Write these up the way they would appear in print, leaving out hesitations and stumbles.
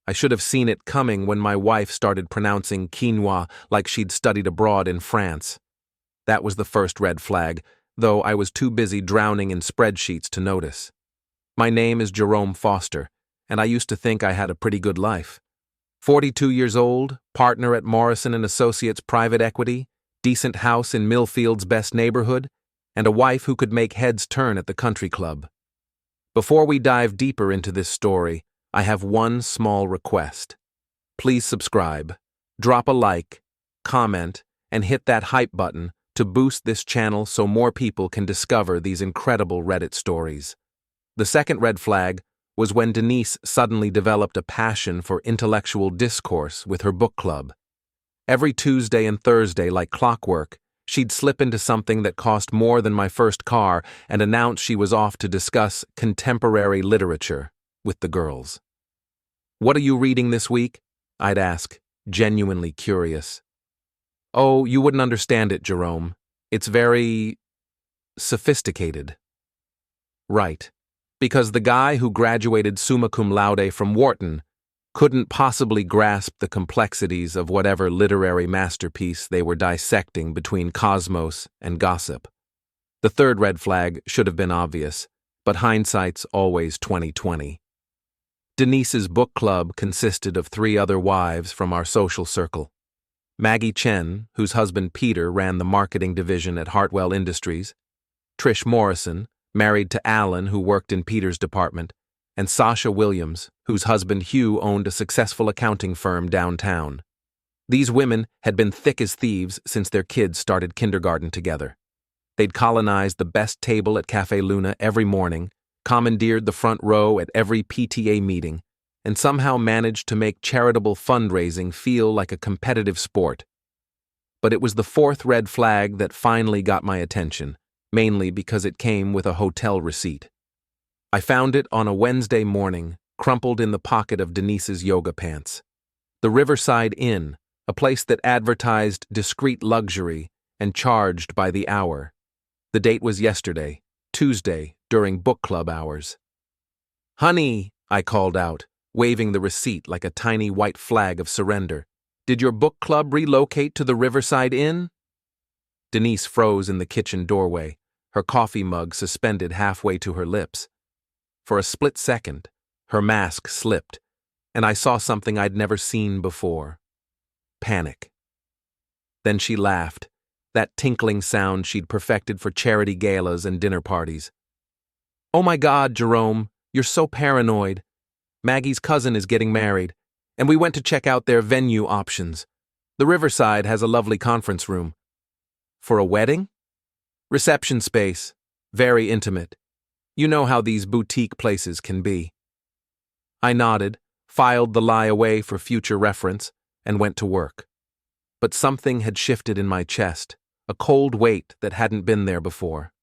I should have seen it coming when my wife started pronouncing quinoa like she'd studied abroad in France. That was the first red flag, though I was too busy drowning in spreadsheets to notice. My name is Jerome Foster, and I used to think I had a pretty good life. 42 years old, partner at Morrison & Associates Private Equity, decent house in Millfield's best neighborhood, and a wife who could make heads turn at the country club. Before we dive deeper into this story, I have one small request. Please subscribe, drop a like, comment, and hit that hype button to boost this channel so more people can discover these incredible Reddit stories. The second red flag was when Denise suddenly developed a passion for intellectual discourse with her book club. Every Tuesday and Thursday, like clockwork, she'd slip into something that cost more than my first car and announce she was off to discuss contemporary literature with the girls. "What are you reading this week?" I'd ask, genuinely curious. "Oh, you wouldn't understand it, Jerome. It's very sophisticated." Right, because the guy who graduated summa cum laude from Wharton couldn't possibly grasp the complexities of whatever literary masterpiece they were dissecting between Cosmos and gossip. The third red flag should have been obvious, but hindsight's always 20/20. Denise's book club consisted of 3 other wives from our social circle. Maggie Chen, whose husband Peter ran the marketing division at Hartwell Industries, Trish Morrison, married to Alan, who worked in Peter's department, and Sasha Williams, whose husband Hugh owned a successful accounting firm downtown. These women had been thick as thieves since their kids started kindergarten together. They'd colonized the best table at Café Luna every morning, commandeered the front row at every PTA meeting, and somehow managed to make charitable fundraising feel like a competitive sport. But it was the fourth red flag that finally got my attention, mainly because it came with a hotel receipt. I found it on a Wednesday morning, crumpled in the pocket of Denise's yoga pants. The Riverside Inn, a place that advertised discreet luxury and charged by the hour. The date was yesterday, Tuesday, during book club hours. "Honey," I called out, waving the receipt like a tiny white flag of surrender. "Did your book club relocate to the Riverside Inn?" Denise froze in the kitchen doorway, her coffee mug suspended halfway to her lips. For a split second, her mask slipped, and I saw something I'd never seen before. Panic. Then she laughed, that tinkling sound she'd perfected for charity galas and dinner parties. "Oh my God, Jerome, you're so paranoid. Maggie's cousin is getting married, and we went to check out their venue options. The Riverside has a lovely conference room." "For a wedding?" "Reception space. Very intimate. You know how these boutique places can be." I nodded, filed the lie away for future reference, and went to work. But something had shifted in my chest, a cold weight that hadn't been there before.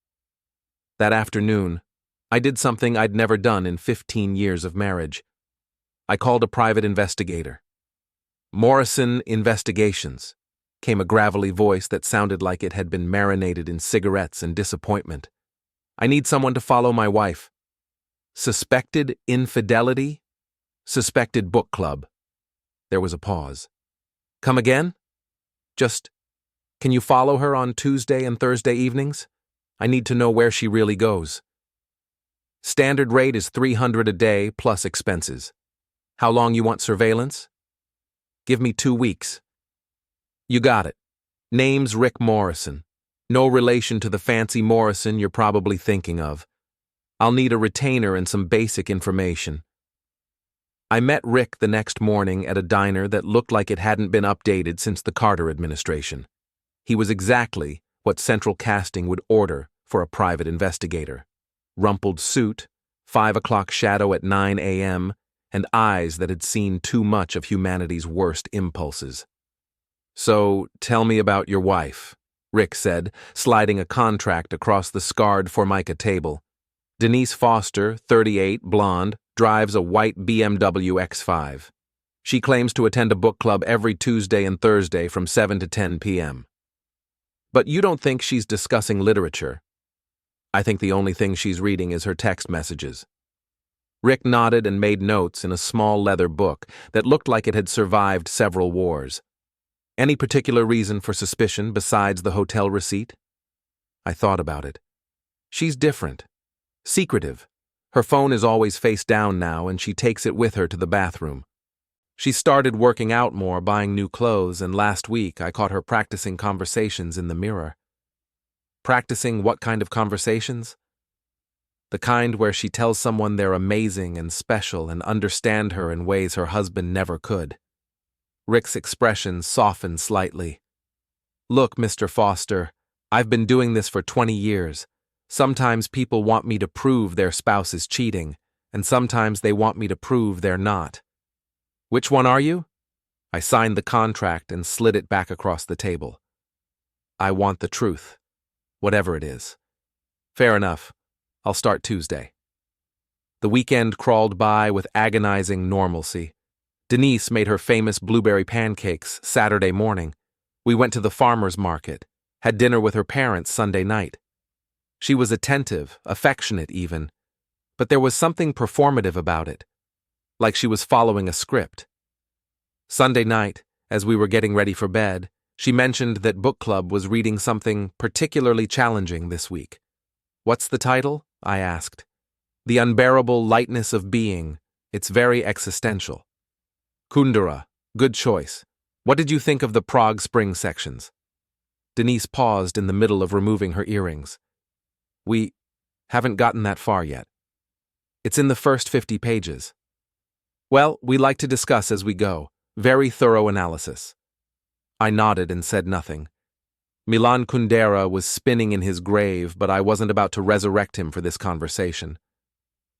That afternoon, I did something I'd never done in 15 years of marriage. I called a private investigator. "Morrison Investigations," came a gravelly voice that sounded like it had been marinated in cigarettes and disappointment. "I need someone to follow my wife." "Suspected infidelity? Suspected book club." There was a pause. "Come again?" "Just, can you follow her on Tuesday and Thursday evenings? I need to know where she really goes." "Standard rate is $300 a day plus expenses. How long you want surveillance?" "Give me 2 weeks." "You got it. Name's Rick Morrison. No relation to the fancy Morrison you're probably thinking of. I'll need a retainer and some basic information." I met Rick the next morning at a diner that looked like it hadn't been updated since the Carter administration. He was exactly what Central Casting would order for a private investigator. Rumpled suit, 5 o'clock shadow at 9 a.m., and eyes that had seen too much of humanity's worst impulses. "So, tell me about your wife," Rick said, sliding a contract across the scarred Formica table. "Denise Foster, 38, blonde, drives a white BMW X5. She claims to attend a book club every Tuesday and Thursday from 7 to 10 p.m. But you don't think she's discussing literature? I think the only thing she's reading is her text messages." Rick nodded and made notes in a small leather book that looked like it had survived several wars. Any particular reason for suspicion besides the hotel receipt? I thought about it. She's different. Secretive. Her phone is always face down now, and she takes it with her to the bathroom. She started working out more, buying new clothes, and last week I caught her practicing conversations in the mirror. Practicing what kind of conversations? The kind where she tells someone they're amazing and special and understand her in ways her husband never could. Rick's expression softened slightly. Look, Mr. Foster, I've been doing this for 20 years. Sometimes people want me to prove their spouse is cheating, and sometimes they want me to prove they're not. Which one are you? I signed the contract and slid it back across the table. I want the truth, whatever it is. Fair enough. I'll start Tuesday. The weekend crawled by with agonizing normalcy. Denise made her famous blueberry pancakes Saturday morning. We went to the farmer's market, had dinner with her parents Sunday night. She was attentive, affectionate even, but there was something performative about it, like she was following a script. Sunday night, as we were getting ready for bed, she mentioned that book club was reading something particularly challenging this week. What's the title? I asked. The Unbearable Lightness of Being. It's very existential. Kundera. Good choice. What did you think of the Prague Spring sections? Denise paused in the middle of removing her earrings. We haven't gotten that far yet. It's in the first 50 pages. Well, we like to discuss as we go. Very thorough analysis. I nodded and said nothing. Milan Kundera was spinning in his grave, but I wasn't about to resurrect him for this conversation.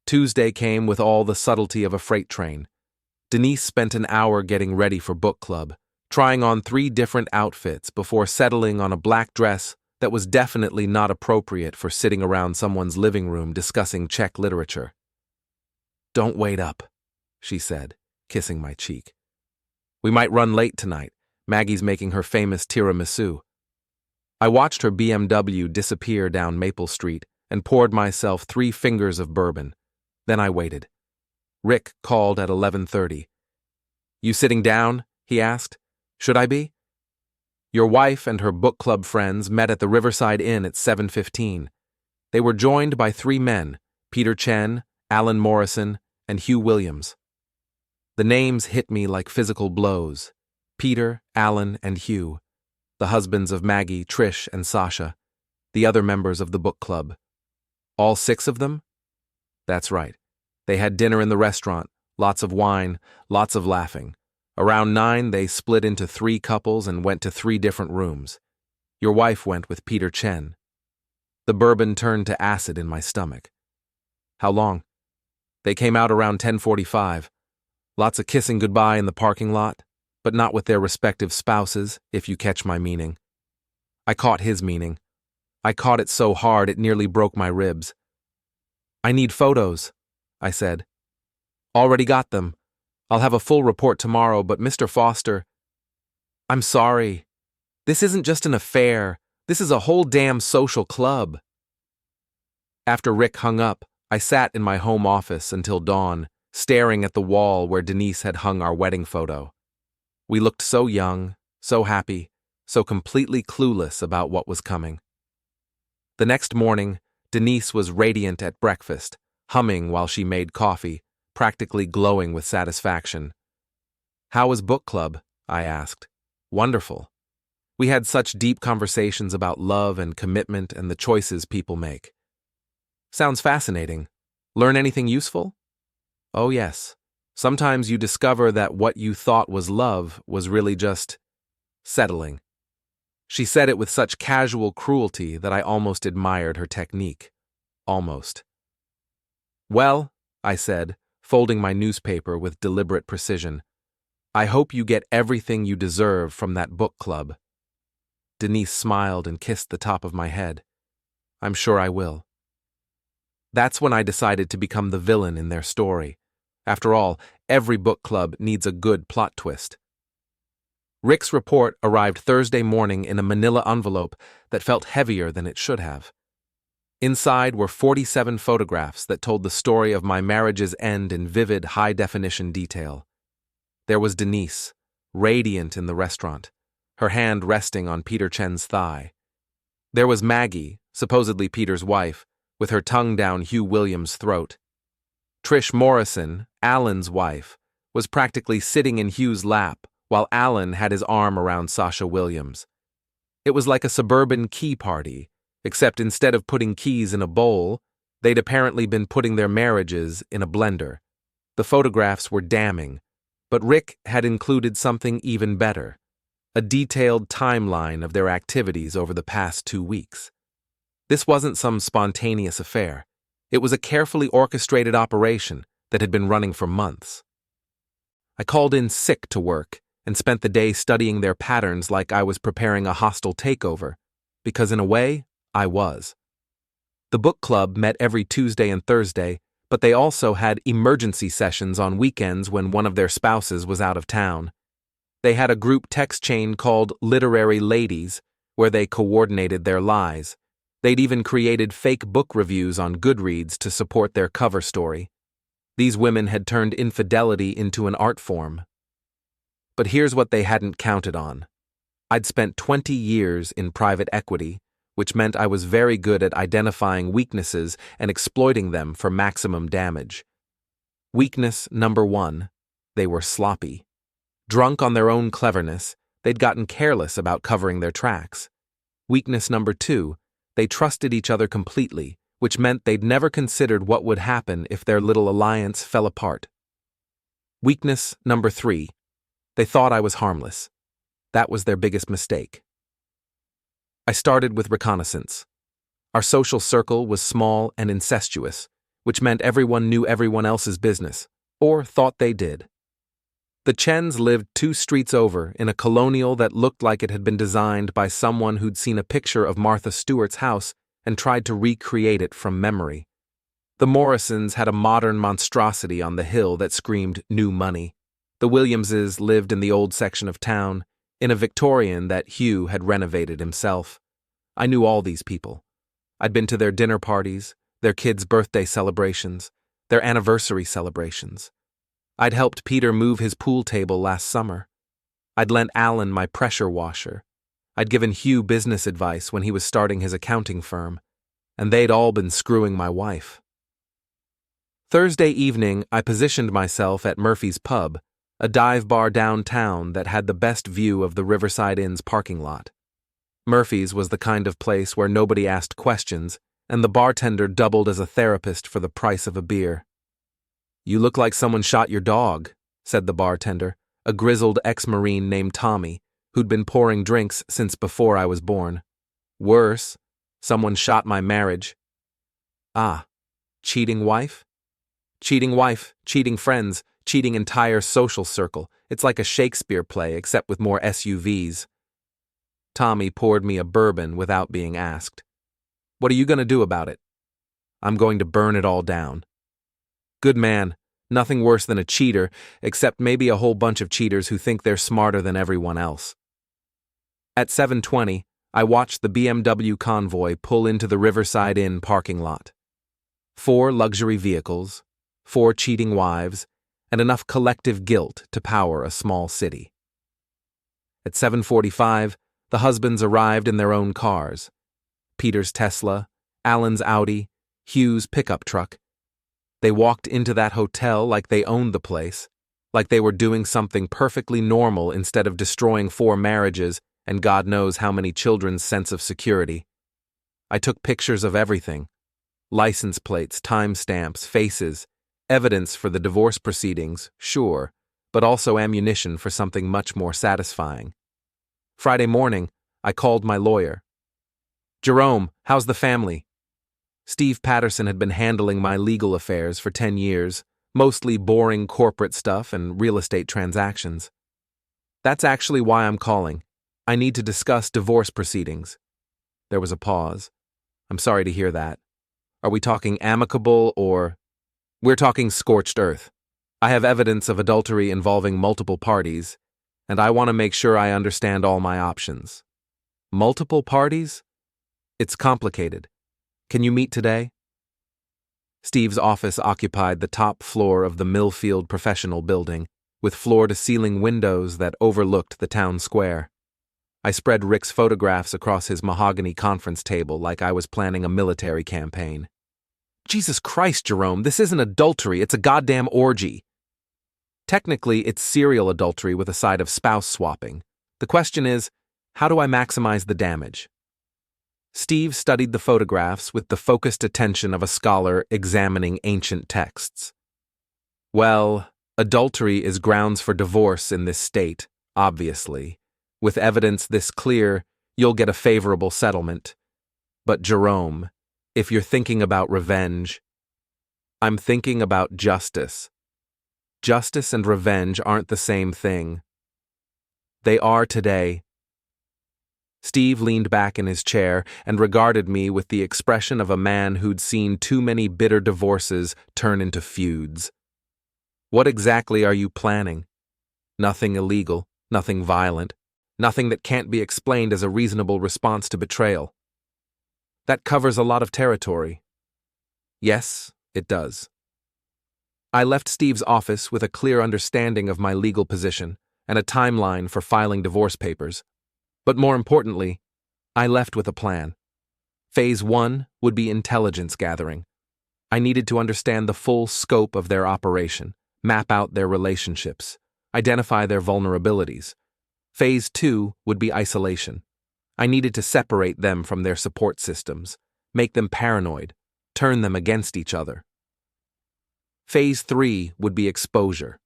Tuesday came with all the subtlety of a freight train. Denise spent an hour getting ready for book club, trying on 3 different outfits before settling on a black dress that was definitely not appropriate for sitting around someone's living room discussing Czech literature. Don't wait up, she said, kissing my cheek. We might run late tonight. Maggie's making her famous tiramisu. I watched her BMW disappear down Maple Street and poured myself 3 fingers of bourbon. Then I waited. Rick called at 11:30. You sitting down? He asked. Should I be? Your wife and her book club friends met at the Riverside Inn at 7:15. They were joined by 3 men, Peter Chen, Alan Morrison, and Hugh Williams. The names hit me like physical blows. Peter, Alan, and Hugh, the husbands of Maggie, Trish, and Sasha, the other members of the book club. All 6 of them? That's right. They had dinner in the restaurant, lots of wine, lots of laughing. Around 9, they split into 3 couples and went to 3 different rooms. Your wife went with Peter Chen. The bourbon turned to acid in my stomach. How long? They came out around 10:45. Lots of kissing goodbye in the parking lot, but not with their respective spouses, if you catch my meaning. I caught his meaning. I caught it so hard it nearly broke my ribs. I need photos, I said. Already got them. I'll have a full report tomorrow, but Mr. Foster... I'm sorry. This isn't just an affair. This is a whole damn social club. After Rick hung up, I sat in my home office until dawn, staring at the wall where Denise had hung our wedding photo. We looked so young, so happy, so completely clueless about what was coming. The next morning, Denise was radiant at breakfast, humming while she made coffee, practically glowing with satisfaction. How was book club? I asked. Wonderful. We had such deep conversations about love and commitment and the choices people make. Sounds fascinating. Learn anything useful? Oh yes. Sometimes you discover that what you thought was love was really just settling. She said it with such casual cruelty that I almost admired her technique. Almost. Well, I said, folding my newspaper with deliberate precision, I hope you get everything you deserve from that book club. Denise smiled and kissed the top of my head. I'm sure I will. That's when I decided to become the villain in their story. After all, every book club needs a good plot twist. Rick's report arrived Thursday morning in a manila envelope that felt heavier than it should have. Inside were 47 photographs that told the story of my marriage's end in vivid, high-definition detail. There was Denise, radiant in the restaurant, her hand resting on Peter Chen's thigh. There was Maggie, supposedly Peter's wife, with her tongue down Hugh Williams' throat. Trish Morrison, Alan's wife, was practically sitting in Hugh's lap while Alan had his arm around Sasha Williams. It was like a suburban key party, except instead of putting keys in a bowl, they'd apparently been putting their marriages in a blender. The photographs were damning, but Rick had included something even better, a detailed timeline of their activities over the past 2 weeks. This wasn't some spontaneous affair. It was a carefully orchestrated operation that had been running for months. I called in sick to work and spent the day studying their patterns like I was preparing a hostile takeover, because in a way, I was. The book club met every Tuesday and Thursday, but they also had emergency sessions on weekends when one of their spouses was out of town. They had a group text chain called Literary Ladies, where they coordinated their lies. They'd even created fake book reviews on Goodreads to support their cover story. These women had turned infidelity into an art form. But here's what they hadn't counted on. I'd spent 20 years in private equity, which meant I was very good at identifying weaknesses and exploiting them for maximum damage. Weakness number 1, they were sloppy. Drunk on their own cleverness, they'd gotten careless about covering their tracks. Weakness number 2, they trusted each other completely, which meant they'd never considered what would happen if their little alliance fell apart. Weakness number 3, they thought I was harmless. That was their biggest mistake. I started with reconnaissance. Our social circle was small and incestuous, which meant everyone knew everyone else's business, or thought they did. The Chens lived 2 streets over in a colonial that looked like it had been designed by someone who'd seen a picture of Martha Stewart's house and tried to recreate it from memory. The Morrisons had a modern monstrosity on the hill that screamed new money. The Williamses lived in the old section of town, in a Victorian that Hugh had renovated himself. I knew all these people. I'd been to their dinner parties, their kids' birthday celebrations, their anniversary celebrations. I'd helped Peter move his pool table last summer. I'd lent Alan my pressure washer. I'd given Hugh business advice when he was starting his accounting firm, and they'd all been screwing my wife. Thursday evening, I positioned myself at Murphy's Pub, a dive bar downtown that had the best view of the Riverside Inn's parking lot. Murphy's was the kind of place where nobody asked questions, and the bartender doubled as a therapist for the price of a beer. "You look like someone shot your dog," said the bartender, a grizzled ex-Marine named Tommy, who'd been pouring drinks since before I was born. "Worse, someone shot my marriage." "Ah, cheating wife?" "Cheating wife, cheating friends, cheating entire social circle. It's like a Shakespeare play, except with more SUVs. Tommy poured me a bourbon without being asked. "What are you going to do about it?" "I'm going to burn it all down." "Good man. Nothing worse than a cheater, except maybe a whole bunch of cheaters who think they're smarter than everyone else." At 7:20, I watched the BMW convoy pull into the Riverside Inn parking lot. 4 luxury vehicles, 4 cheating wives, and enough collective guilt to power a small city. At 7:45, the husbands arrived in their own cars. Peter's Tesla, Alan's Audi, Hugh's pickup truck. They walked into that hotel like they owned the place, like they were doing something perfectly normal instead of destroying 4 marriages and God knows how many children's sense of security. I took pictures of everything. License plates, timestamps, faces, evidence for the divorce proceedings, sure, but also ammunition for something much more satisfying. Friday morning, I called my lawyer. "Jerome, how's the family?" Steve Patterson had been handling my legal affairs for 10 years, mostly boring corporate stuff and real estate transactions. "That's actually why I'm calling. I need to discuss divorce proceedings." There was a pause. "I'm sorry to hear that. Are we talking amicable or—" "We're talking scorched earth. I have evidence of adultery involving multiple parties, and I want to make sure I understand all my options." "Multiple parties?" "It's complicated. Can you meet today? Steve's office occupied the top floor of the Millfield Professional Building, with floor-to-ceiling windows that overlooked the town square. I spread Rick's photographs across his mahogany conference table like I was planning a military campaign. Jesus Christ, Jerome, this isn't adultery, it's a goddamn orgy. Technically, it's serial adultery with a side of spouse swapping. The question is, how do I maximize the damage? Steve studied the photographs with the focused attention of a scholar examining ancient texts. Well, adultery is grounds for divorce in this state, obviously. With evidence this clear, you'll get a favorable settlement. But Jerome, if you're thinking about revenge, I'm thinking about justice. Justice and revenge aren't the same thing. They are today. Steve leaned back in his chair and regarded me with the expression of a man who'd seen too many bitter divorces turn into feuds. What exactly are you planning? Nothing illegal, nothing violent, nothing that can't be explained as a reasonable response to betrayal. That covers a lot of territory. Yes, it does. I left Steve's office with a clear understanding of my legal position and a timeline for filing divorce papers. But more importantly, I left with a plan. Phase 1 would be intelligence gathering. I needed to understand the full scope of their operation, map out their relationships, identify their vulnerabilities. Phase 2 would be isolation. I needed to separate them from their support systems, make them paranoid, turn them against each other. Phase 3 would be exposure.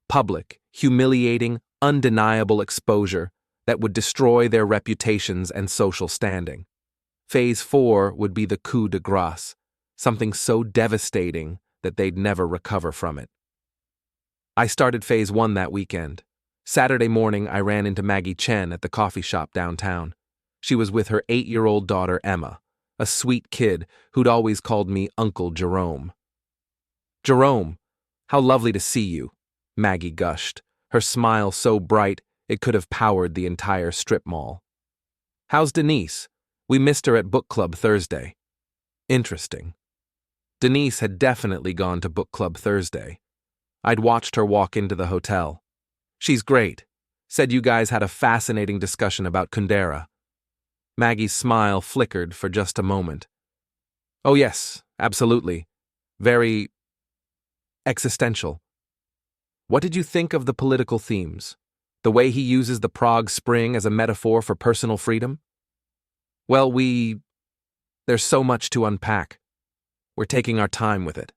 Public, humiliating, undeniable exposure that would destroy their reputations and social standing. Phase 4 would be the coup de grace, something so devastating that they'd never recover from it. I started Phase 1 that weekend. Saturday morning, I ran into Maggie Chen at the coffee shop downtown. She was with her 8-year-old daughter, Emma, a sweet kid who'd always called me Uncle Jerome. Jerome, how lovely to see you, Maggie gushed, her smile so bright it could have powered the entire strip mall. How's Denise? We missed her at book club Thursday. Interesting. Denise had definitely gone to book club Thursday. I'd watched her walk into the hotel. She's great. Said you guys had a fascinating discussion about Kundera. Maggie's smile flickered for just a moment. Oh yes, absolutely. Very existential. What did you think of the political themes? The way he uses the Prague Spring as a metaphor for personal freedom? Well, there's so much to unpack. We're taking our time with it.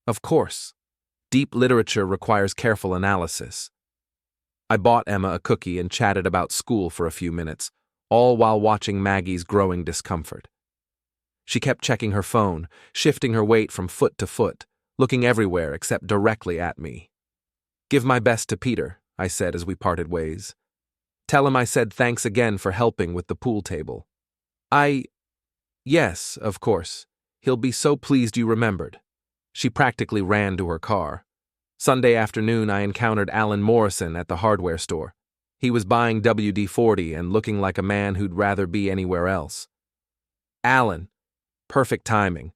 Of course. Deep literature requires careful analysis. I bought Emma a cookie and chatted about school for a few minutes, all while watching Maggie's growing discomfort. She kept checking her phone, shifting her weight from foot to foot, looking everywhere except directly at me. Give my best to Peter, I said as we parted ways. Tell him I said thanks again for helping with the pool table. Yes, of course. He'll be so pleased you remembered. She practically ran to her car. Sunday afternoon, I encountered Alan Morrison at the hardware store. He was buying WD-40 and looking like a man who'd rather be anywhere else. Alan, perfect timing.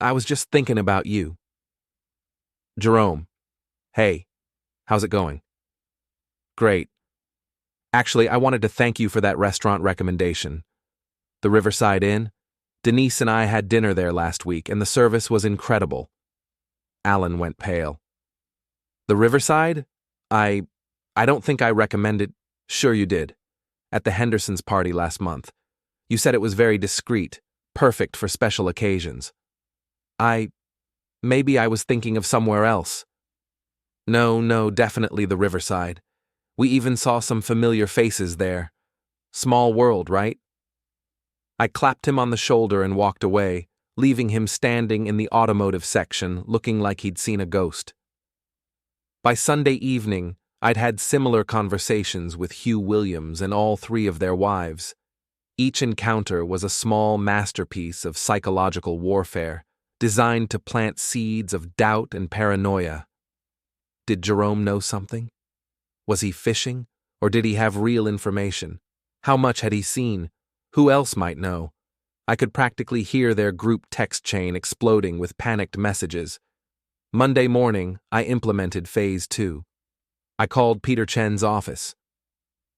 I was just thinking about you. Jerome, hey, how's it going? Great. Actually, I wanted to thank you for that restaurant recommendation. The Riverside Inn? Denise and I had dinner there last week, and the service was incredible. Alan went pale. The Riverside? I don't think I recommended. Sure you did. At the Hendersons' party last month. You said it was very discreet, perfect for special occasions. Maybe I was thinking of somewhere else. No, definitely the Riverside. We even saw some familiar faces there. Small world, right? I clapped him on the shoulder and walked away, leaving him standing in the automotive section looking like he'd seen a ghost. By Sunday evening, I'd had similar conversations with Hugh Williams and all 3 of their wives. Each encounter was a small masterpiece of psychological warfare, designed to plant seeds of doubt and paranoia. Did Jerome know something? Was he fishing, or did he have real information? How much had he seen? Who else might know? I could practically hear their group text chain exploding with panicked messages. Monday morning, I implemented Phase 2. I called Peter Chen's office.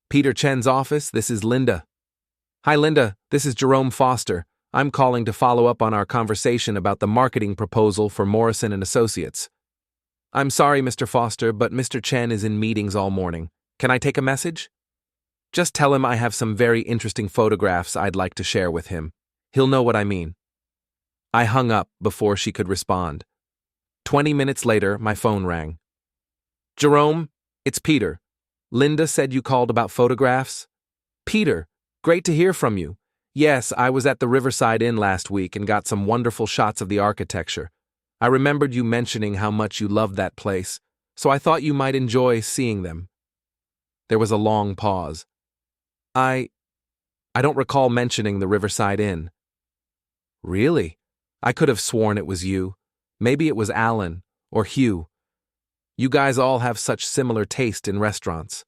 Peter Chen's office, this is Linda. Hi Linda, this is Jerome Foster. I'm calling to follow up on our conversation about the marketing proposal for Morrison & Associates. I'm sorry, Mr. Foster, but Mr. Chen is in meetings all morning. Can I take a message? Just tell him I have some very interesting photographs I'd like to share with him. He'll know what I mean. I hung up before she could respond. 20 minutes later, my phone rang. Jerome, it's Peter. Linda said you called about photographs? Peter, great to hear from you. Yes, I was at the Riverside Inn last week and got some wonderful shots of the architecture. I remembered you mentioning how much you loved that place, so I thought you might enjoy seeing them. There was a long pause. I don't recall mentioning the Riverside Inn. Really? I could have sworn it was you. Maybe it was Alan or Hugh. You guys all have such similar taste in restaurants.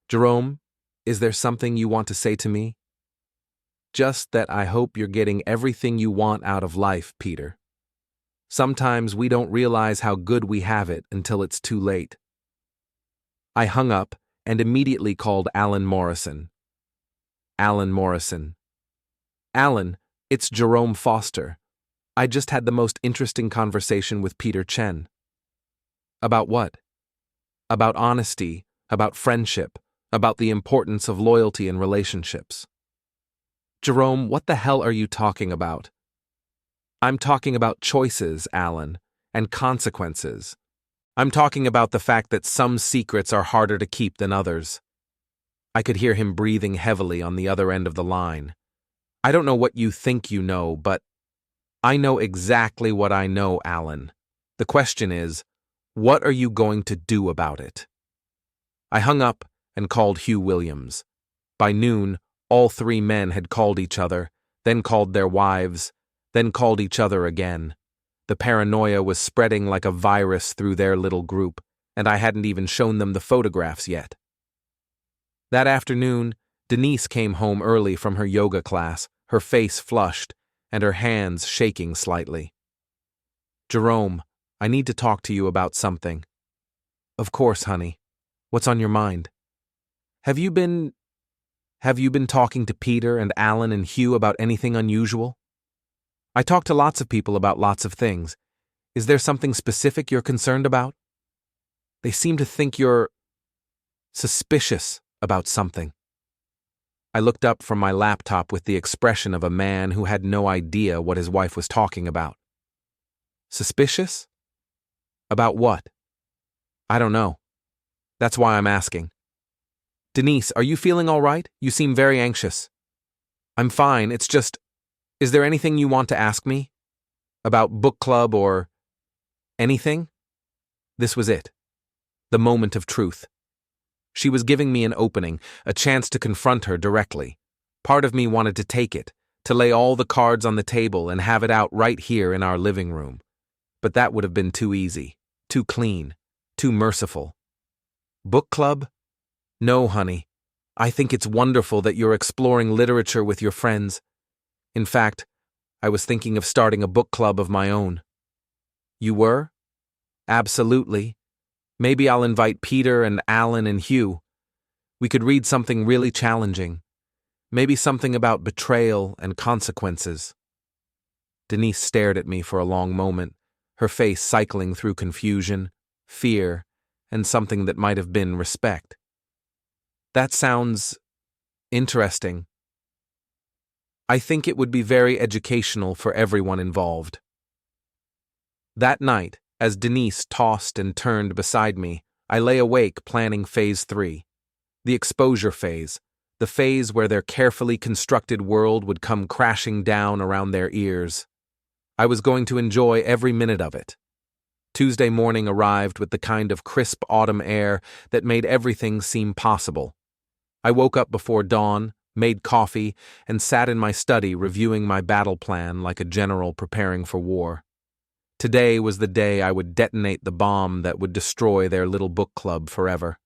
Jerome, is there something you want to say to me? Just that I hope you're getting everything you want out of life, Peter. Sometimes we don't realize how good we have it until it's too late. I hung up and immediately called Alan Morrison. Alan Morrison. Alan, it's Jerome Foster. I just had the most interesting conversation with Peter Chen. About what? About honesty, about friendship, about the importance of loyalty in relationships. Jerome, what the hell are you talking about? I'm talking about choices, Alan, and consequences. I'm talking about the fact that some secrets are harder to keep than others. I could hear him breathing heavily on the other end of the line. I don't know what you think you know, but I know exactly what I know, Alan. The question is, what are you going to do about it? I hung up and called Hugh Williams. By noon, all three men had called each other, then called their wives, then called each other again. The paranoia was spreading like a virus through their little group, and I hadn't even shown them the photographs yet. That afternoon, Denise came home early from her yoga class, her face flushed, and her hands shaking slightly. Jerome, I need to talk to you about something. Of course, honey. What's on your mind? Have you been talking to Peter and Alan and Hugh about anything unusual? I talk to lots of people about lots of things. Is there something specific you're concerned about? They seem to think you're suspicious about something. I looked up from my laptop with the expression of a man who had no idea what his wife was talking about. Suspicious? About what? I don't know. That's why I'm asking. Denise, are you feeling all right? You seem very anxious. I'm fine, it's just, is there anything you want to ask me? About book club or anything? This was it. The moment of truth. She was giving me an opening, a chance to confront her directly. Part of me wanted to take it, to lay all the cards on the table and have it out right here in our living room. But that would have been too easy, too clean, too merciful. Book club? No, honey. I think it's wonderful that you're exploring literature with your friends. In fact, I was thinking of starting a book club of my own. You were? Absolutely. Maybe I'll invite Peter and Alan and Hugh. We could read something really challenging. Maybe something about betrayal and consequences. Denise stared at me for a long moment, her face cycling through confusion, fear, and something that might have been respect. That sounds interesting. I think it would be very educational for everyone involved. That night, as Denise tossed and turned beside me, I lay awake planning Phase 3, the exposure phase, the phase where their carefully constructed world would come crashing down around their ears. I was going to enjoy every minute of it. Tuesday morning arrived with the kind of crisp autumn air that made everything seem possible. I woke up before dawn, made coffee, and sat in my study reviewing my battle plan like a general preparing for war. Today was the day I would detonate the bomb that would destroy their little book club forever.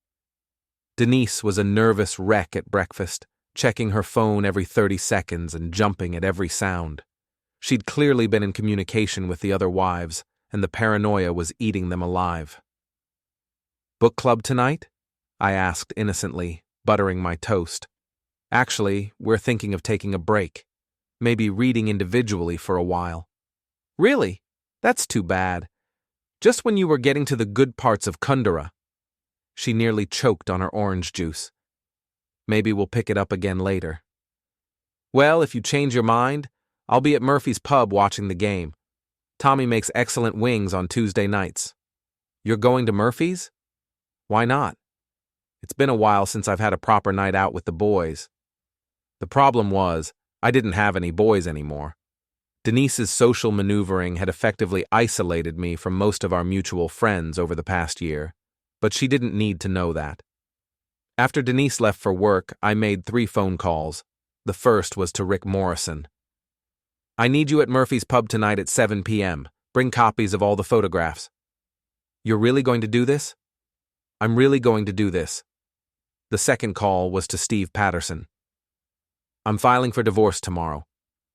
Denise was a nervous wreck at breakfast, checking her phone every 30 seconds and jumping at every sound. She'd clearly been in communication with the other wives, and the paranoia was eating them alive. "Book club tonight?" I asked innocently, buttering my toast. "Actually, we're thinking of taking a break. Maybe reading individually for a while." "Really? That's too bad. Just when you were getting to the good parts of Kundera." She nearly choked on her orange juice. "Maybe we'll pick it up again later." "Well, if you change your mind, I'll be at Murphy's pub watching the game. Tommy makes excellent wings on Tuesday nights." "You're going to Murphy's?" "Why not? It's been a while since I've had a proper night out with the boys." The problem was, I didn't have any boys anymore. Denise's social maneuvering had effectively isolated me from most of our mutual friends over the past year, but she didn't need to know that. After Denise left for work, I made 3 phone calls. The first was to Rick Morrison. "I need you at Murphy's pub tonight at 7 p.m. Bring copies of all the photographs." "You're really going to do this?" "I'm really going to do this." The second call was to Steve Patterson. "I'm filing for divorce tomorrow.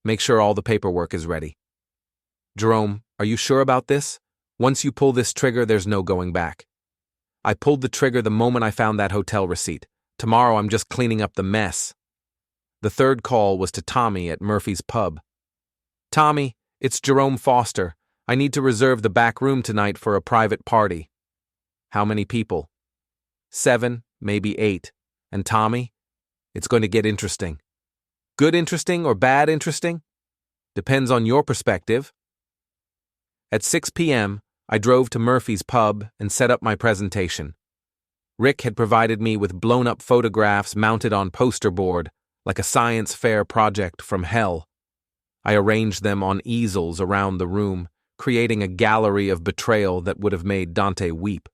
Make sure all the paperwork is ready." "Jerome, are you sure about this? Once you pull this trigger, there's no going back." "I pulled the trigger the moment I found that hotel receipt. Tomorrow I'm just cleaning up the mess." The third call was to Tommy at Murphy's pub. "Tommy, it's Jerome Foster. I need to reserve the back room tonight for a private party." "How many people?" 7, maybe 8. "And Tommy?" "It's going to get interesting." "Good interesting or bad interesting?" "Depends on your perspective." At 6 p.m., I drove to Murphy's pub and set up my presentation. Rick had provided me with blown-up photographs mounted on poster board, like a science fair project from hell. I arranged them on easels around the room, creating a gallery of betrayal that would have made Dante weep.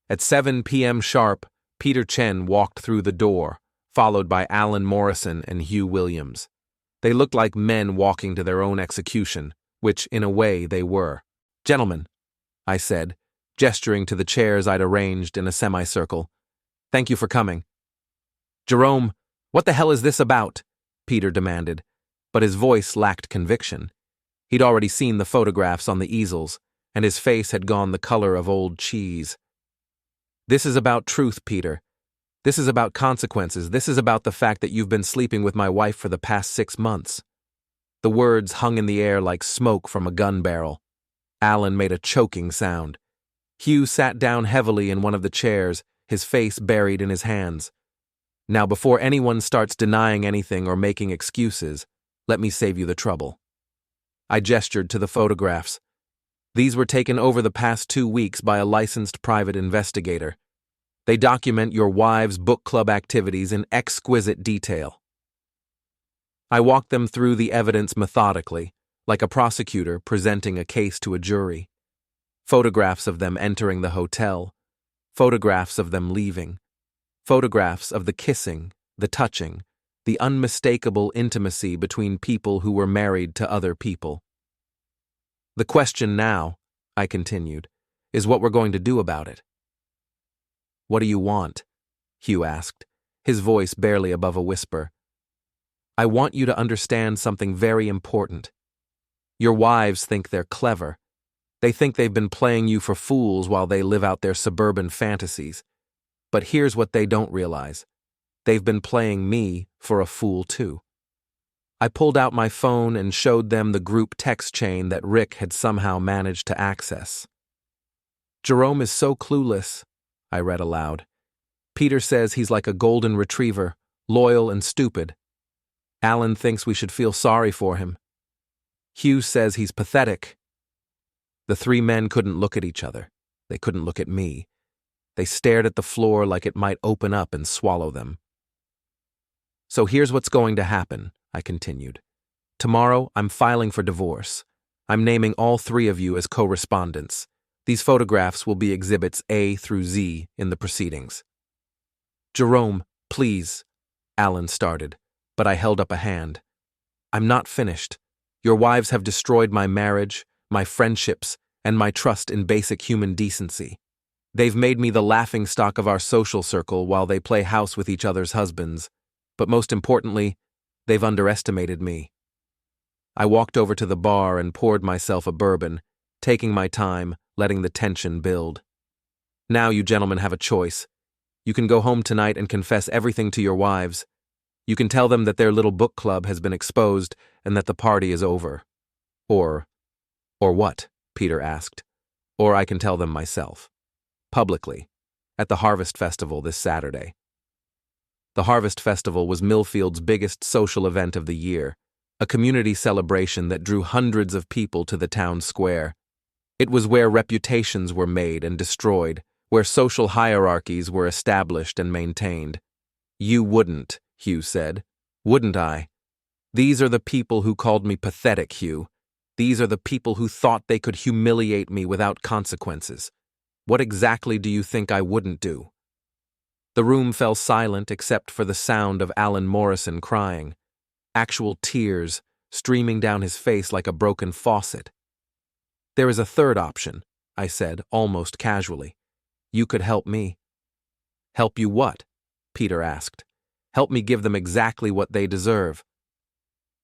At 7 p.m. sharp, Peter Chen walked through the door, followed by Alan Morrison and Hugh Williams. They looked like men walking to their own execution, which, in a way, they were. "Gentlemen," I said, gesturing to the chairs I'd arranged in a semicircle, "thank you for coming." "Jerome, what the hell is this about?" Peter demanded, but his voice lacked conviction. He'd already seen the photographs on the easels, and his face had gone the color of old cheese. "This is about truth, Peter. This is about consequences. This is about the fact that you've been sleeping with my wife for the past 6 months." The words hung in the air like smoke from a gun barrel. Alan made a choking sound. Hugh sat down heavily in one of the chairs, his face buried in his hands. "Now, before anyone starts denying anything or making excuses, let me save you the trouble." I gestured to the photographs. "These were taken over the past 2 weeks by a licensed private investigator. They document your wives' book club activities in exquisite detail." I walked them through the evidence methodically, like a prosecutor presenting a case to a jury. Photographs of them entering the hotel, photographs of them leaving, photographs of the kissing, the touching, the unmistakable intimacy between people who were married to other people. "The question now," I continued, "is what we're going to do about it." "What do you want?" Hugh asked, his voice barely above a whisper. "I want you to understand something very important. Your wives think they're clever. They think they've been playing you for fools while they live out their suburban fantasies. But here's what they don't realize. They've been playing me for a fool too." I pulled out my phone and showed them the group text chain that Rick had somehow managed to access. "Jerome is so clueless," I read aloud. "Peter says he's like a golden retriever, loyal and stupid. Alan thinks we should feel sorry for him. Hugh says he's pathetic." The 3 men couldn't look at each other. They couldn't look at me. They stared at the floor like it might open up and swallow them. "So here's what's going to happen," I continued. "Tomorrow, I'm filing for divorce. I'm naming all 3 of you as co-respondents. These photographs will be exhibits A through Z in the proceedings." "Jerome, please," Alan started, but I held up a hand. "I'm not finished. Your wives have destroyed my marriage, my friendships, and my trust in basic human decency. They've made me the laughingstock of our social circle while they play house with each other's husbands. but most importantly, they've underestimated me. I walked over to the bar and poured myself a bourbon, taking my time, letting the tension build. Now you gentlemen have a choice. You can go home tonight and confess everything to your wives. You can tell them that their little book club has been exposed and that the party is over. Or what? Peter asked. Or I can tell them myself. Publicly. At the Harvest Festival this Saturday. The Harvest Festival was Millfield's biggest social event of the year, a community celebration that drew hundreds of people to the town square. It was where reputations were made and destroyed, where social hierarchies were established and maintained. You wouldn't, Hugh said. Wouldn't I? These are the people who called me pathetic, Hugh. These are the people who thought they could humiliate me without consequences. What exactly do you think I wouldn't do? The room fell silent except for the sound of Alan Morrison crying, actual tears streaming down his face like a broken faucet. There is a third option, I said, almost casually. You could help me. Help you what? Peter asked. Help me give them exactly what they deserve.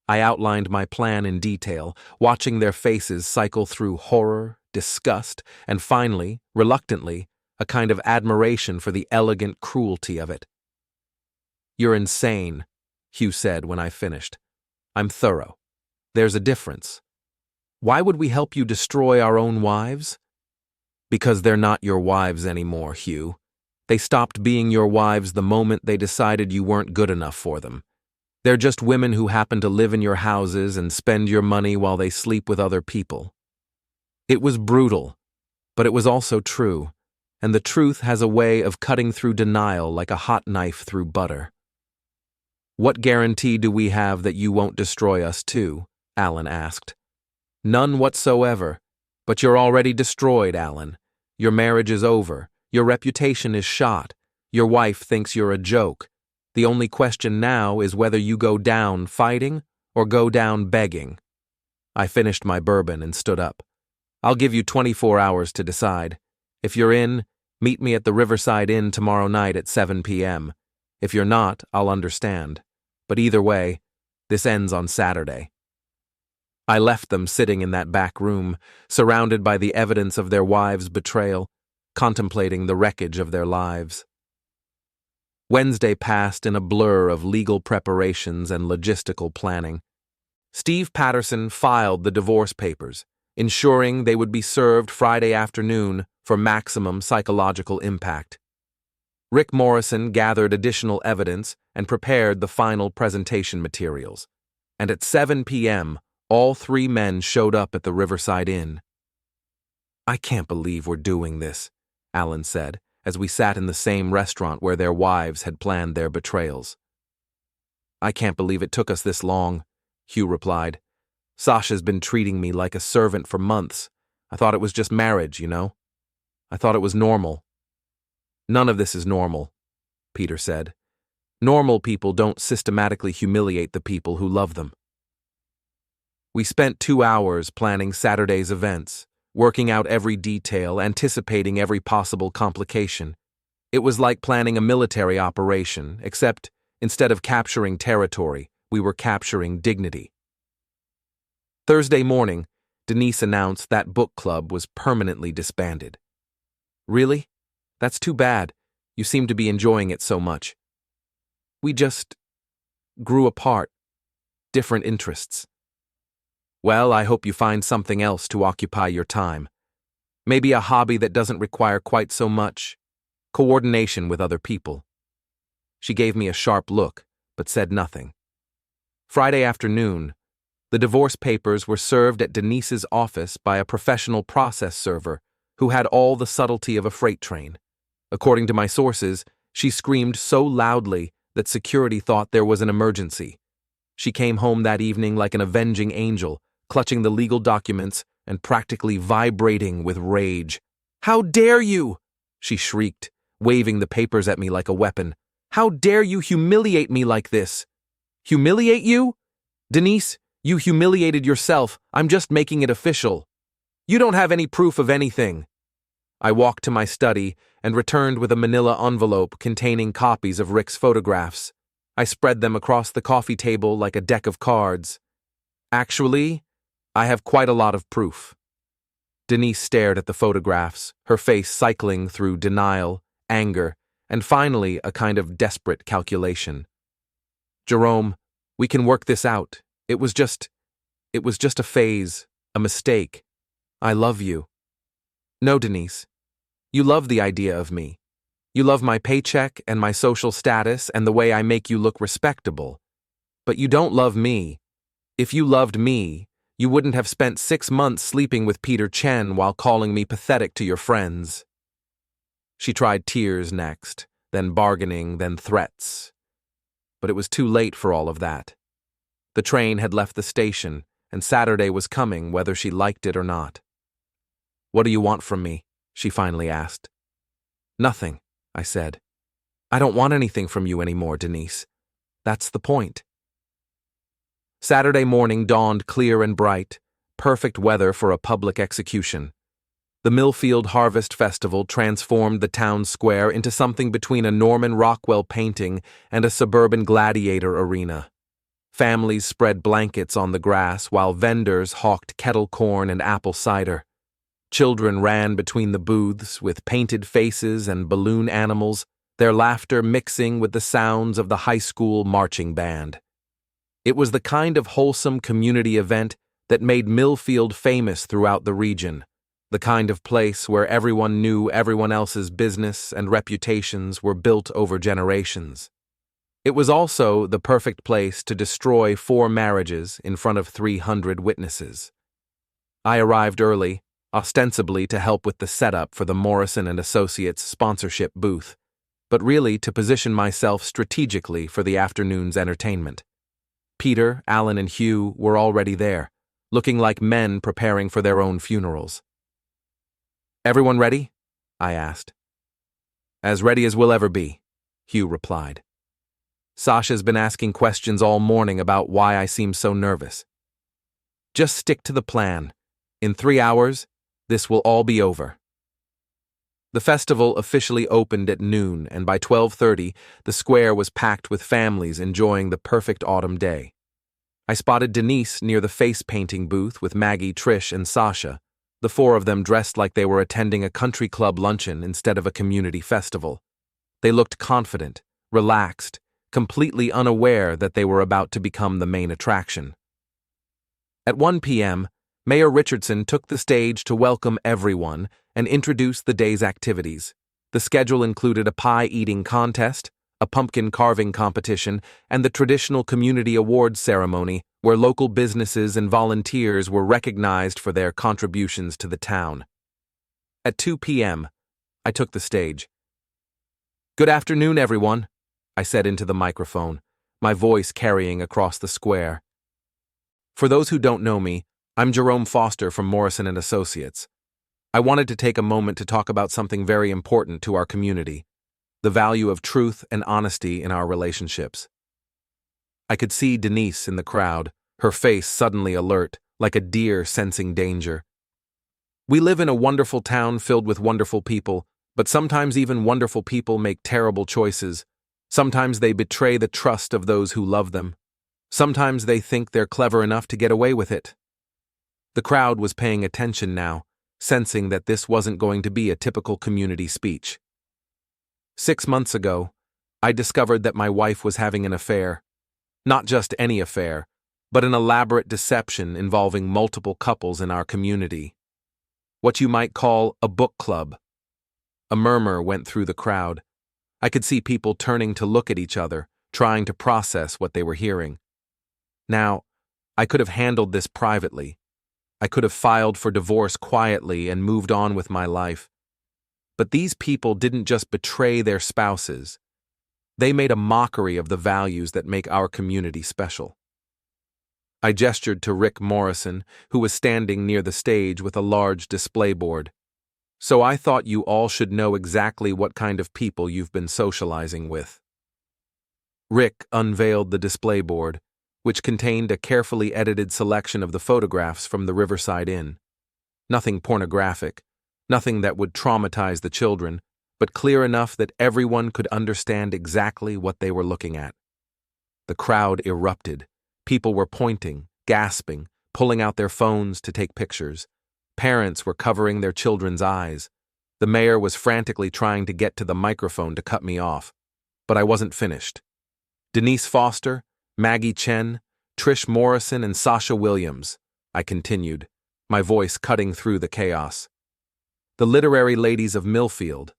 I outlined my plan in detail, watching their faces cycle through horror, disgust, and finally, reluctantly, a kind of admiration for the elegant cruelty of it. You're insane, Hugh said when I finished. I'm thorough. There's a difference. Why would we help you destroy our own wives? Because they're not your wives anymore, Hugh. They stopped being your wives the moment they decided you weren't good enough for them. They're just women who happen to live in your houses and spend your money while they sleep with other people. It was brutal, but it was also true, and the truth has a way of cutting through denial like a hot knife through butter. What guarantee do we have that you won't destroy us too? Alan asked. None whatsoever, but you're already destroyed, Alan. Your marriage is over, your reputation is shot, your wife thinks you're a joke. The only question now is whether you go down fighting or go down begging. I finished my bourbon and stood up. I'll give you 24 hours to decide. If you're in, meet me at the Riverside Inn tomorrow night at 7 p.m. If you're not, I'll understand. But either way, this ends on Saturday. I left them sitting in that back room, surrounded by the evidence of their wives' betrayal, contemplating the wreckage of their lives. Wednesday passed in a blur of legal preparations and logistical planning. Steve Patterson filed the divorce papers, ensuring they would be served Friday afternoon for maximum psychological impact. Rick Morrison gathered additional evidence and prepared the final presentation materials. And at 7 p.m., all three men showed up at the Riverside Inn. I can't believe we're doing this, Alan said, as we sat in the same restaurant where their wives had planned their betrayals. I can't believe it took us this long, Hugh replied. Sasha's been treating me like a servant for months. I thought it was just marriage, you know? I thought it was normal. None of this is normal, Peter said. Normal people don't systematically humiliate the people who love them. We spent 2 hours planning Saturday's events, working out every detail, anticipating every possible complication. It was like planning a military operation, except instead of capturing territory, we were capturing dignity. Thursday morning, Denise announced that book club was permanently disbanded. Really? That's too bad. You seem to be enjoying it so much. We just grew apart. Different interests. Well, I hope you find something else to occupy your time. Maybe a hobby that doesn't require quite so much coordination with other people. She gave me a sharp look, but said nothing. Friday afternoon, the divorce papers were served at Denise's office by a professional process server who had all the subtlety of a freight train. According to my sources, she screamed so loudly that security thought there was an emergency. She came home that evening like an avenging angel, clutching the legal documents and practically vibrating with rage. "How dare you!" she shrieked, waving the papers at me like a weapon. "How dare you humiliate me like this?" "Humiliate you? Denise, you humiliated yourself. I'm just making it official. You don't have any proof of anything." I walked to my study and returned with a manila envelope containing copies of Rick's photographs. I spread them across the coffee table like a deck of cards. Actually, I have quite a lot of proof. Denise stared at the photographs, her face cycling through denial, anger, and finally a kind of desperate calculation. Jerome, we can work this out. It was just a phase, a mistake. I love you. No, Denise. You love the idea of me. You love my paycheck and my social status and the way I make you look respectable. But you don't love me. If you loved me, you wouldn't have spent 6 months sleeping with Peter Chen while calling me pathetic to your friends. She tried tears next, then bargaining, then threats. But it was too late for all of that. The train had left the station, and Saturday was coming whether she liked it or not. What do you want from me? She finally asked. Nothing, I said. I don't want anything from you anymore, Denise. That's the point. Saturday morning dawned clear and bright, perfect weather for a public execution. The Millfield Harvest Festival transformed the town square into something between a Norman Rockwell painting and a suburban gladiator arena. Families spread blankets on the grass while vendors hawked kettle corn and apple cider. Children ran between the booths with painted faces and balloon animals, their laughter mixing with the sounds of the high school marching band. It was the kind of wholesome community event that made Millfield famous throughout the region, the kind of place where everyone knew everyone else's business and reputations were built over generations. It was also the perfect place to destroy 4 marriages in front of 300 witnesses. I arrived early, ostensibly to help with the setup for the Morrison & Associates sponsorship booth, but really to position myself strategically for the afternoon's entertainment. Peter, Alan, and Hugh were already there, looking like men preparing for their own funerals. Everyone ready? I asked. As ready as we'll ever be, Hugh replied. Sasha's been asking questions all morning about why I seem so nervous. Just stick to the plan. In 3 hours, this will all be over. The festival officially opened at noon, and by 12:30, the square was packed with families enjoying the perfect autumn day. I spotted Denise near the face painting booth with Maggie, Trish, and Sasha, the 4 of them dressed like they were attending a country club luncheon instead of a community festival. They looked confident, relaxed, completely unaware that they were about to become the main attraction. At 1 p.m., Mayor Richardson took the stage to welcome everyone and introduce the day's activities. The schedule included a pie-eating contest, a pumpkin carving competition, and the traditional community awards ceremony where local businesses and volunteers were recognized for their contributions to the town. At 2 p.m., I took the stage. Good afternoon, everyone, I said into the microphone, my voice carrying across the square. For those who don't know me, I'm Jerome Foster from Morrison & Associates. I wanted to take a moment to talk about something very important to our community, the value of truth and honesty in our relationships. I could see Denise in the crowd, her face suddenly alert, like a deer sensing danger. We live in a wonderful town filled with wonderful people, but sometimes even wonderful people make terrible choices. Sometimes they betray the trust of those who love them. Sometimes they think they're clever enough to get away with it. The crowd was paying attention now, sensing that this wasn't going to be a typical community speech. 6 months ago, I discovered that my wife was having an affair. Not just any affair, but an elaborate deception involving multiple couples in our community. What you might call a book club. A murmur went through the crowd. I could see people turning to look at each other, trying to process what they were hearing. Now, I could have handled this privately. I could have filed for divorce quietly and moved on with my life. But these people didn't just betray their spouses. They made a mockery of the values that make our community special. I gestured to Rick Morrison, who was standing near the stage with a large display board. So I thought you all should know exactly what kind of people you've been socializing with. Rick unveiled the display board, which contained a carefully edited selection of the photographs from the Riverside Inn. Nothing pornographic, nothing that would traumatize the children, but clear enough that everyone could understand exactly what they were looking at. The crowd erupted. People were pointing, gasping, pulling out their phones to take pictures. Parents were covering their children's eyes. The mayor was frantically trying to get to the microphone to cut me off. But I wasn't finished. Denise Foster, Maggie Chen, Trish Morrison, and Sasha Williams, I continued, my voice cutting through the chaos. The literary ladies of Millfield.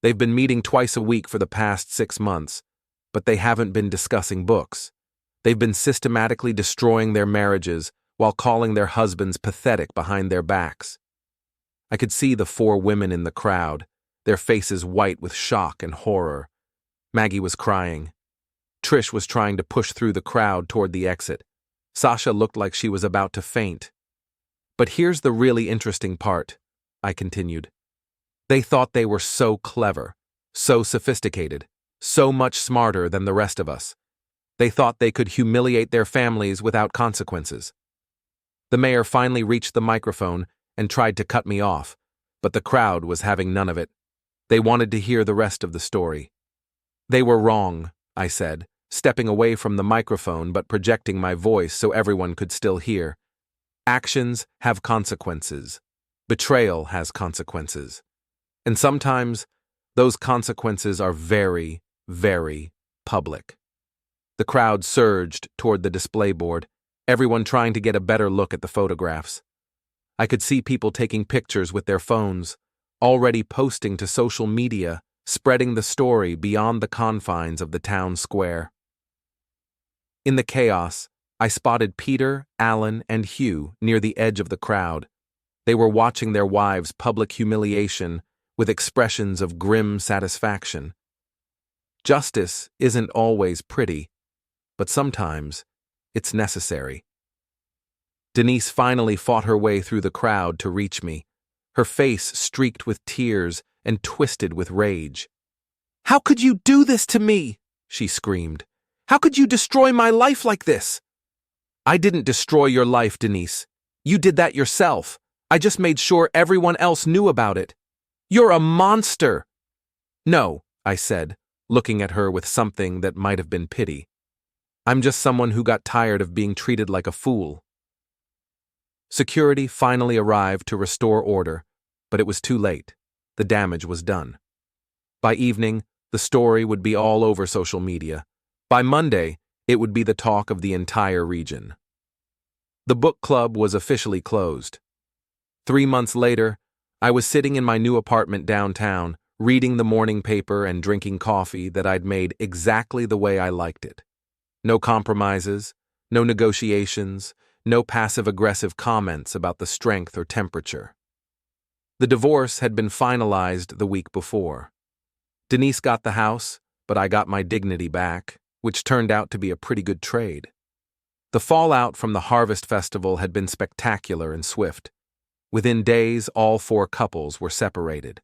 They've been meeting twice a week for the past 6 months, but they haven't been discussing books. They've been systematically destroying their marriages while calling their husbands pathetic behind their backs. I could see the 4 women in the crowd, their faces white with shock and horror. Maggie was crying. Trish was trying to push through the crowd toward the exit. Sasha looked like she was about to faint. But here's the really interesting part, I continued. They thought they were so clever, so sophisticated, so much smarter than the rest of us. They thought they could humiliate their families without consequences. The mayor finally reached the microphone and tried to cut me off, but the crowd was having none of it. They wanted to hear the rest of the story. They were wrong, I said, stepping away from the microphone but projecting my voice so everyone could still hear. Actions have consequences. Betrayal has consequences. And sometimes, those consequences are very, very public. The crowd surged toward the display board, everyone trying to get a better look at the photographs. I could see people taking pictures with their phones, already posting to social media, spreading the story beyond the confines of the town square. In the chaos, I spotted Peter, Alan, and Hugh near the edge of the crowd. They were watching their wives' public humiliation with expressions of grim satisfaction. Justice isn't always pretty, but sometimes it's necessary. Denise finally fought her way through the crowd to reach me, her face streaked with tears and twisted with rage. "How could you do this to me?" she screamed. "How could you destroy my life like this?" "I didn't destroy your life, Denise. You did that yourself. I just made sure everyone else knew about it. You're a monster." "No," I said, looking at her with something that might have been pity. "I'm just someone who got tired of being treated like a fool." Security finally arrived to restore order, but it was too late. The damage was done. By evening, the story would be all over social media. By Monday, it would be the talk of the entire region. The book club was officially closed. 3 months later, I was sitting in my new apartment downtown, reading the morning paper and drinking coffee that I'd made exactly the way I liked it. No compromises, no negotiations, no passive-aggressive comments about the strength or temperature. The divorce had been finalized the week before. Denise got the house, but I got my dignity back, which turned out to be a pretty good trade. The fallout from the Harvest Festival had been spectacular and swift. Within days, all 4 couples were separated.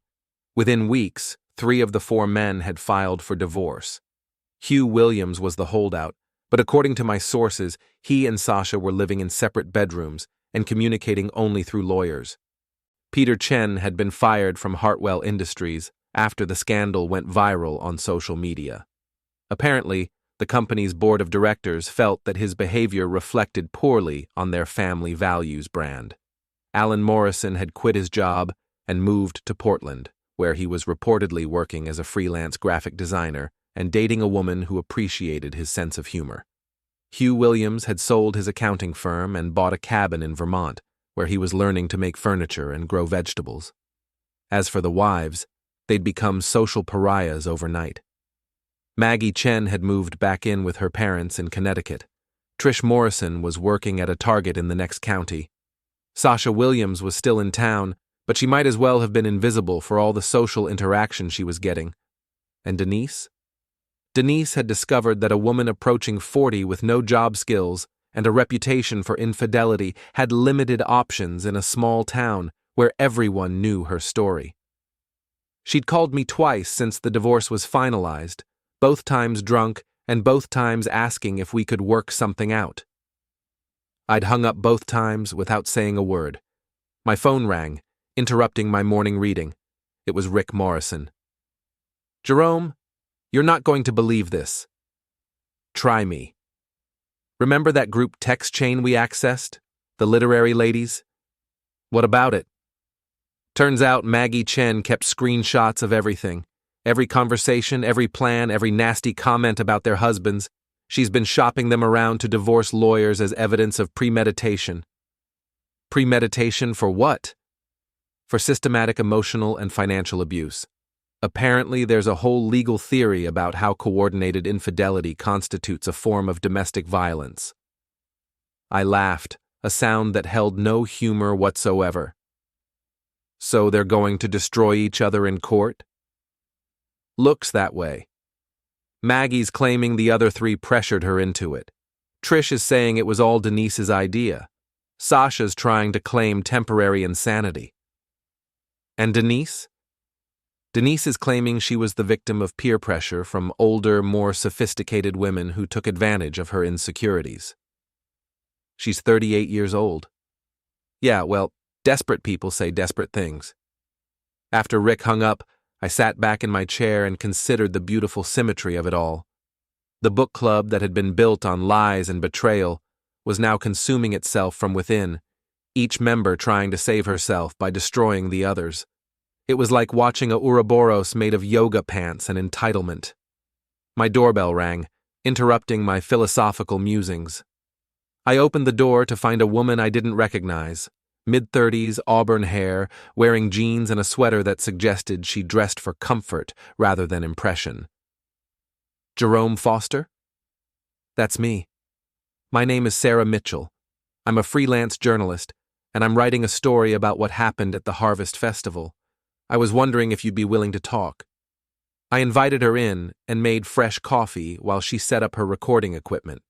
Within weeks, 3 of the 4 men had filed for divorce. Hugh Williams was the holdout, but according to my sources, he and Sasha were living in separate bedrooms and communicating only through lawyers. Peter Chen had been fired from Hartwell Industries after the scandal went viral on social media. Apparently, the company's board of directors felt that his behavior reflected poorly on their family values brand. Alan Morrison had quit his job and moved to Portland, where he was reportedly working as a freelance graphic designer and dating a woman who appreciated his sense of humor. Hugh Williams had sold his accounting firm and bought a cabin in Vermont, where he was learning to make furniture and grow vegetables. As for the wives, they'd become social pariahs overnight. Maggie Chen had moved back in with her parents in Connecticut. Trish Morrison was working at a Target in the next county. Sasha Williams was still in town, but she might as well have been invisible for all the social interaction she was getting. And Denise? Denise had discovered that a woman approaching 40 with no job skills and a reputation for infidelity had limited options in a small town where everyone knew her story. She'd called me twice since the divorce was finalized, both times drunk and both times asking if we could work something out. I'd hung up both times without saying a word. My phone rang, interrupting my morning reading. It was Rick Morrison. "Jerome, you're not going to believe this." "Try me," Remember that group text chain we accessed? The literary ladies? What about it? Turns out Maggie Chen kept screenshots of everything. Every conversation, every plan, every nasty comment about their husbands. She's been shopping them around to divorce lawyers as evidence of premeditation. Premeditation for what? For systematic emotional and financial abuse. Apparently, there's a whole legal theory about how coordinated infidelity constitutes a form of domestic violence. I laughed, a sound that held no humor whatsoever. So they're going to destroy each other in court? Looks that way. Maggie's claiming the other three pressured her into it. Trish is saying it was all Denise's idea. Sasha's trying to claim temporary insanity. And Denise? Denise is claiming she was the victim of peer pressure from older, more sophisticated women who took advantage of her insecurities. She's 38 years old. Yeah, well, desperate people say desperate things. After Rick hung up, I sat back in my chair and considered the beautiful symmetry of it all. The book club that had been built on lies and betrayal was now consuming itself from within, each member trying to save herself by destroying the others. It was like watching a Ouroboros made of yoga pants and entitlement. My doorbell rang, interrupting my philosophical musings. I opened the door to find a woman I didn't recognize, mid-30s, auburn hair, wearing jeans and a sweater that suggested she dressed for comfort rather than impression. Jerome Foster? That's me. My name is Sarah Mitchell. I'm a freelance journalist, and I'm writing a story about what happened at the Harvest Festival. I was wondering if you'd be willing to talk. I invited her in and made fresh coffee while she set up her recording equipment.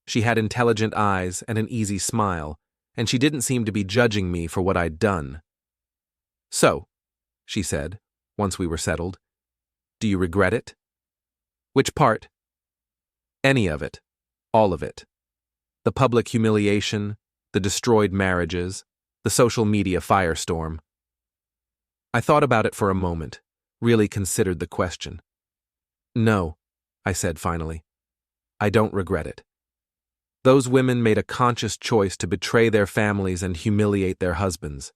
She had intelligent eyes and an easy smile, and she didn't seem to be judging me for what I'd done. So, she said, once we were settled, do you regret it? Which part? Any of it. All of it. The public humiliation, the destroyed marriages, the social media firestorm. I thought about it for a moment, really considered the question. No, I said finally. I don't regret it. Those women made a conscious choice to betray their families and humiliate their husbands.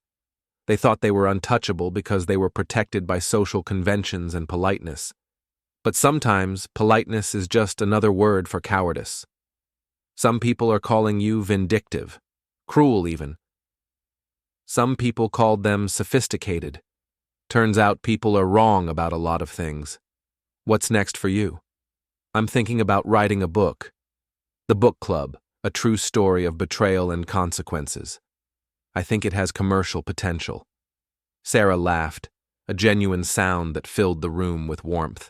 They thought they were untouchable because they were protected by social conventions and politeness. But sometimes politeness is just another word for cowardice. Some people are calling you vindictive, cruel even. Some people called them sophisticated. Turns out people are wrong about a lot of things. What's next for you? I'm thinking about writing a book. The Book Club, a true story of betrayal and consequences. I think it has commercial potential. Sarah laughed, a genuine sound that filled the room with warmth.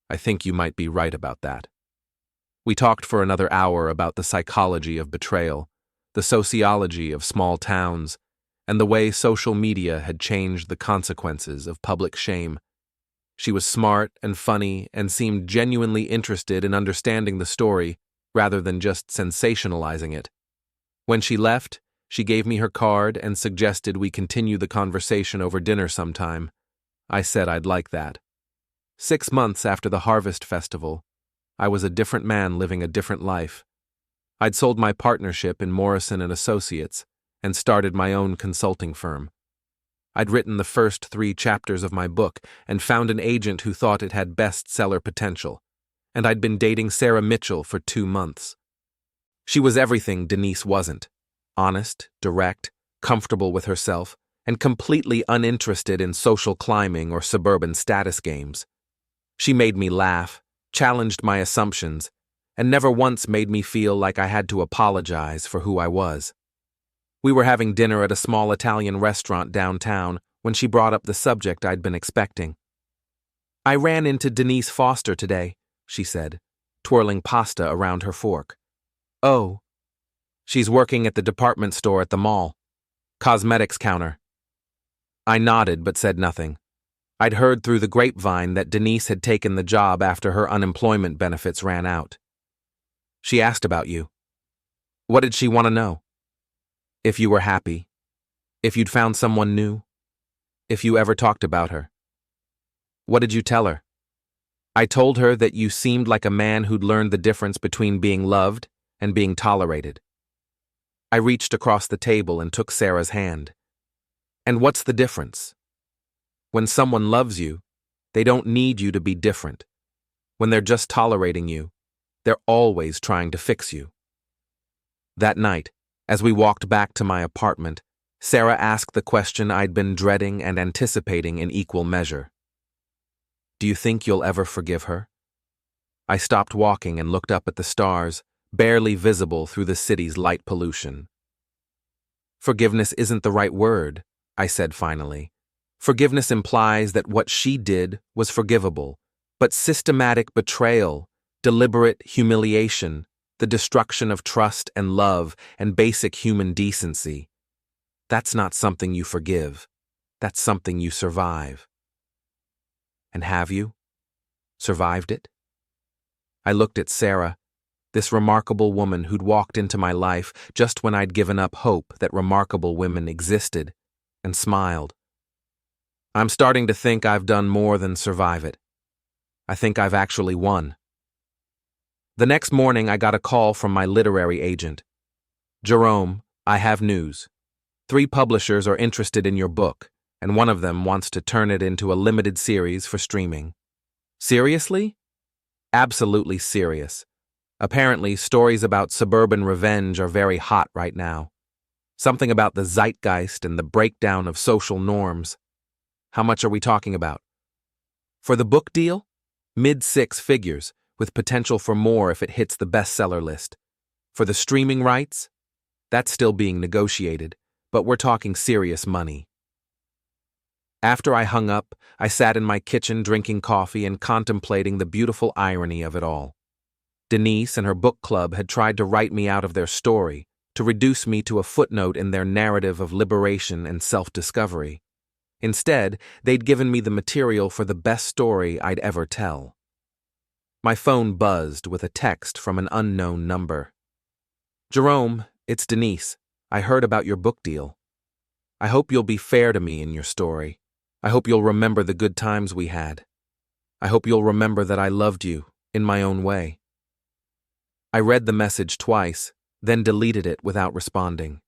I think you might be right about that. We talked for another hour about the psychology of betrayal, the sociology of small towns, and the way social media had changed the consequences of public shame. She was smart and funny and seemed genuinely interested in understanding the story rather than just sensationalizing it. When she left, she gave me her card and suggested we continue the conversation over dinner sometime. I said I'd like that. 6 months after the Harvest Festival, I was a different man living a different life. I'd sold my partnership in Morrison & Associates and started my own consulting firm. I'd written the first 3 chapters of my book and found an agent who thought it had bestseller potential, and I'd been dating Sarah Mitchell for 2 months. She was everything Denise wasn't: honest, direct, comfortable with herself, and completely uninterested in social climbing or suburban status games. She made me laugh, challenged my assumptions, and never once made me feel like I had to apologize for who I was. We were having dinner at a small Italian restaurant downtown when she brought up the subject I'd been expecting. I ran into Denise Foster today, she said, twirling pasta around her fork. Oh. She's working at the department store at the mall. Cosmetics counter. I nodded but said nothing. I'd heard through the grapevine that Denise had taken the job after her unemployment benefits ran out. She asked about you. What did she want to know? If you were happy. If you'd found someone new. If you ever talked about her. What did you tell her? I told her that you seemed like a man who'd learned the difference between being loved and being tolerated. I reached across the table and took Sarah's hand. And what's the difference? When someone loves you, they don't need you to be different. When they're just tolerating you, they're always trying to fix you. That night, as we walked back to my apartment, Sarah asked the question I'd been dreading and anticipating in equal measure. Do you think you'll ever forgive her? I stopped walking and looked up at the stars, barely visible through the city's light pollution. Forgiveness isn't the right word, I said finally. Forgiveness implies that what she did was forgivable, but systematic betrayal, deliberate humiliation, the destruction of trust and love and basic human decency, that's not something you forgive. That's something you survive. And have you survived it? I looked at Sarah, this remarkable woman who'd walked into my life just when I'd given up hope that remarkable women existed, and smiled. I'm starting to think I've done more than survive it. I think I've actually won. The next morning, I got a call from my literary agent. Jerome, I have news. 3 publishers are interested in your book, and one of them wants to turn it into a limited series for streaming. Seriously? Absolutely serious. Apparently, stories about suburban revenge are very hot right now. Something about the zeitgeist and the breakdown of social norms. How much are we talking about? For the book deal? Mid-6 figures, with potential for more if it hits the bestseller list. For the streaming rights? That's still being negotiated, but we're talking serious money. After I hung up, I sat in my kitchen drinking coffee and contemplating the beautiful irony of it all. Denise and her book club had tried to write me out of their story, to reduce me to a footnote in their narrative of liberation and self-discovery. Instead, they'd given me the material for the best story I'd ever tell. My phone buzzed with a text from an unknown number. Jerome, it's Denise. I heard about your book deal. I hope you'll be fair to me in your story. I hope you'll remember the good times we had. I hope you'll remember that I loved you, in my own way. I read the message twice, then deleted it without responding.